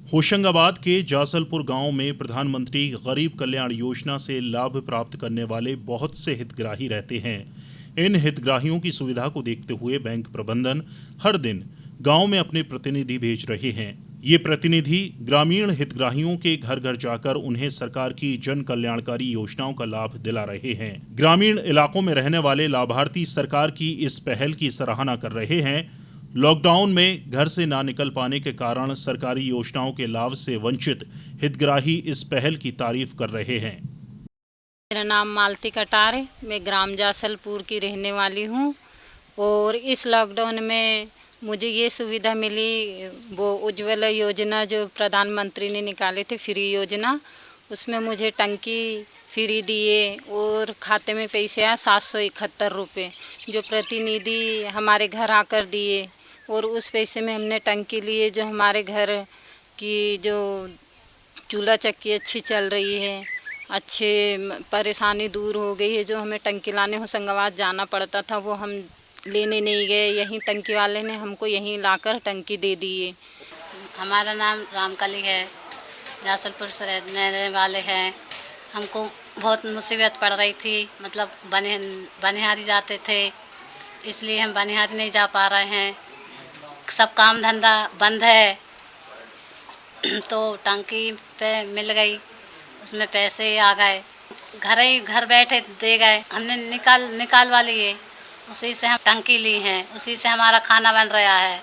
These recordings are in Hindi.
होशंगाबाद के जासलपुर गांव में प्रधानमंत्री गरीब कल्याण योजना से लाभ प्राप्त करने वाले बहुत से हितग्राही रहते हैं। इन हितग्राहियों की सुविधा को देखते हुए बैंक प्रबंधन हर दिन गांव में अपने प्रतिनिधि भेज रहे हैं। ये प्रतिनिधि ग्रामीण हितग्राहियों के घर घर जाकर उन्हें सरकार की जन कल्याणकारी योजनाओं का लाभ दिला रहे हैं। ग्रामीण इलाकों में रहने वाले लाभार्थी सरकार की इस पहल की सराहना कर रहे हैं। लॉकडाउन में घर से ना निकल पाने के कारण सरकारी योजनाओं के लाभ से वंचित हितग्राही इस पहल की तारीफ कर रहे हैं। मेरा नाम मालती कटारे, मैं ग्राम जासलपुर की रहने वाली हूँ और इस लॉकडाउन में मुझे ये सुविधा मिली, वो उज्ज्वला योजना जो प्रधानमंत्री ने निकाले थे फ्री योजना, उसमें मुझे टंकी फ्री दिए और खाते में पैसे आए 771 रुपये जो प्रतिनिधि हमारे घर आकर दिए और उस पैसे में हमने टंकी लिए। जो हमारे घर की जो चूल्हा चक्की अच्छी चल रही है, अच्छे परेशानी दूर हो गई है। जो हमें टंकी लाने होशंगाबाद जाना पड़ता था वो हम लेने नहीं गए, यहीं टंकी वाले ने हमको यहीं लाकर टंकी दे दिए। हमारा नाम रामकली है, जासलपुर से रहने वाले हैं। हमको बहुत मुसीबत पड़ रही थी, मतलब बनिहारी जाते थे, इसलिए हम बनिहारी नहीं जा पा रहे हैं। सब काम धंधा बंद है तो टंकी पे मिल गई, उसमें पैसे आ गए, घर बैठे दे गए। हमने निकालवा लिए, उसी से हम टंकी ली हैं, उसी से हमारा खाना बन रहा है।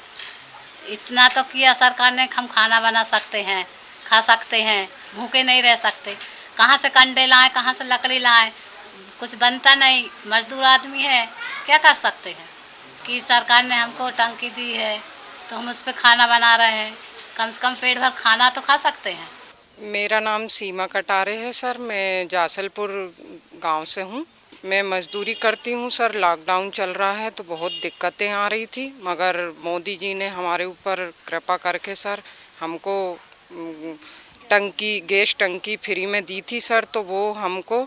इतना तो किया सरकार ने, हम खाना बना सकते हैं, खा सकते हैं, भूखे नहीं रह सकते। कहाँ से कंडे लाएं, कहाँ से लकड़ी लाएं, कुछ बनता नहीं, मजदूर आदमी है, क्या कर सकते हैं। कि सरकार ने हमको टंकी दी है तो हम उस पर खाना बना रहे हैं, कम से कम पेट भर खाना तो खा सकते हैं। मेरा नाम सीमा कटारे है सर, मैं जासलपुर गांव से हूँ। मैं मजदूरी करती हूँ सर। लॉकडाउन चल रहा है तो बहुत दिक्कतें आ रही थी, मगर मोदी जी ने हमारे ऊपर कृपा करके सर हमको गैस टंकी फ्री में दी थी सर। तो वो हमको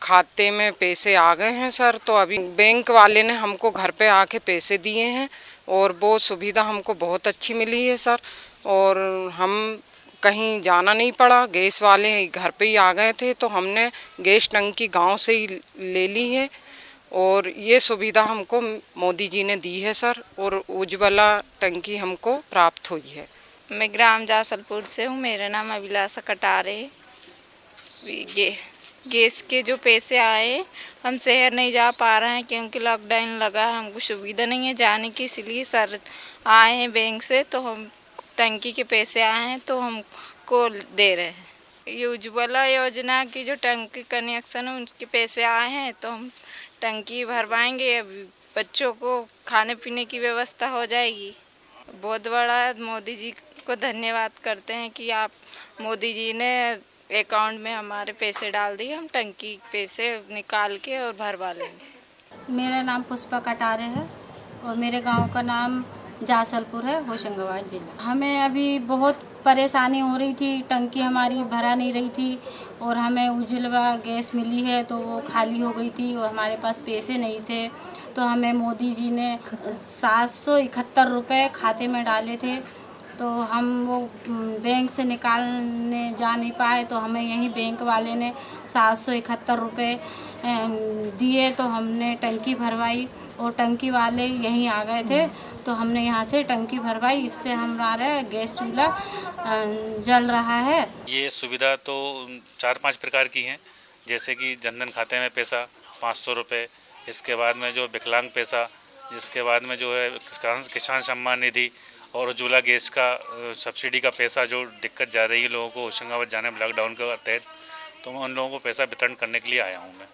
खाते में पैसे आ गए हैं सर। तो अभी बैंक वाले ने हमको घर पे आके पैसे दिए हैं और वो सुविधा हमको बहुत अच्छी मिली है सर। और हम कहीं जाना नहीं पड़ा, गैस वाले घर पे ही आ गए थे तो हमने गैस टंकी गांव से ही ले ली है और ये सुविधा हमको मोदी जी ने दी है सर। और उज्ज्वला टंकी हमको प्राप्त हुई है। मैं ग्राम जासलपुर से हूँ, मेरा नाम अभिलाषा कटारे। गैस के जो पैसे आए, हम शहर नहीं जा पा रहे हैं क्योंकि लॉकडाउन लगा है, हमको सुविधा नहीं है जाने की, इसलिए सर आए हैं बैंक से तो हम टंकी के पैसे आए हैं तो हमको दे रहे हैं। ये उज्ज्वला योजना की जो टंकी कनेक्शन है उसके पैसे आए हैं तो हम टंकी भरवाएंगे। अभी बच्चों को खाने पीने की व्यवस्था हो जाएगी। बहुत बड़ा मोदी जी को धन्यवाद करते हैं कि आप मोदी जी ने अकाउंट में हमारे पैसे डाल दिए, हम टंकी पैसे निकाल के और भरवा लेंगे। मेरा नाम पुष्पा कटारे है और मेरे गांव का नाम जासलपुर है, होशंगाबाद जिला। हमें अभी बहुत परेशानी हो रही थी, टंकी हमारी भरा नहीं रही थी और हमें उज्ज्वला गैस मिली है तो वो खाली हो गई थी और हमारे पास पैसे नहीं थे। तो हमें मोदी जी ने 771 रुपये खाते में डाले थे तो हम वो बैंक से निकालने जा नहीं पाए तो हमें यहीं बैंक वाले ने 771 रुपये दिए तो हमने टंकी भरवाई और टंकी वाले यहीं आ गए थे तो हमने यहाँ से टंकी भरवाई। इससे हमारा गैस चूल्हा जल रहा है। ये सुविधा तो 4-5 प्रकार की हैं, जैसे कि जनधन खाते में पैसा 500 रुपये, इसके बाद में जो विकलांग पैसा, इसके बाद में जो है किसान सम्मान निधि और उज्ज्वला गैस का सब्सिडी का पैसा जो दिक्कत जा रही है लोगों को होशंगाबाद जाने में लॉकडाउन के तहत, तो मैं उन लोगों को पैसा वितरण करने के लिए आया हूँ। मैं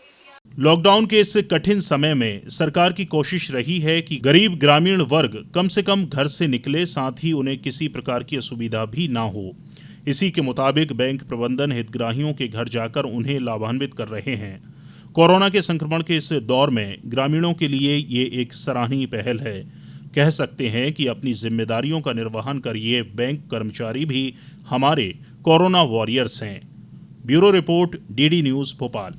लॉकडाउन के इस कठिन समय में सरकार की कोशिश रही है कि गरीब ग्रामीण वर्ग कम से कम घर से निकले, साथ ही उन्हें किसी प्रकार की असुविधा भी ना हो। इसी के मुताबिक बैंक प्रबंधन हितग्राहियों के घर जाकर उन्हें लाभान्वित कर रहे हैं। कोरोना के संक्रमण के इस दौर में ग्रामीणों के लिए ये एक सराहनीय पहल है। कह सकते हैं कि अपनी जिम्मेदारियों का निर्वहन कर ये बैंक कर्मचारी भी हमारे कोरोना वॉरियर्स हैं। Bureau report, DD news, Bhopal.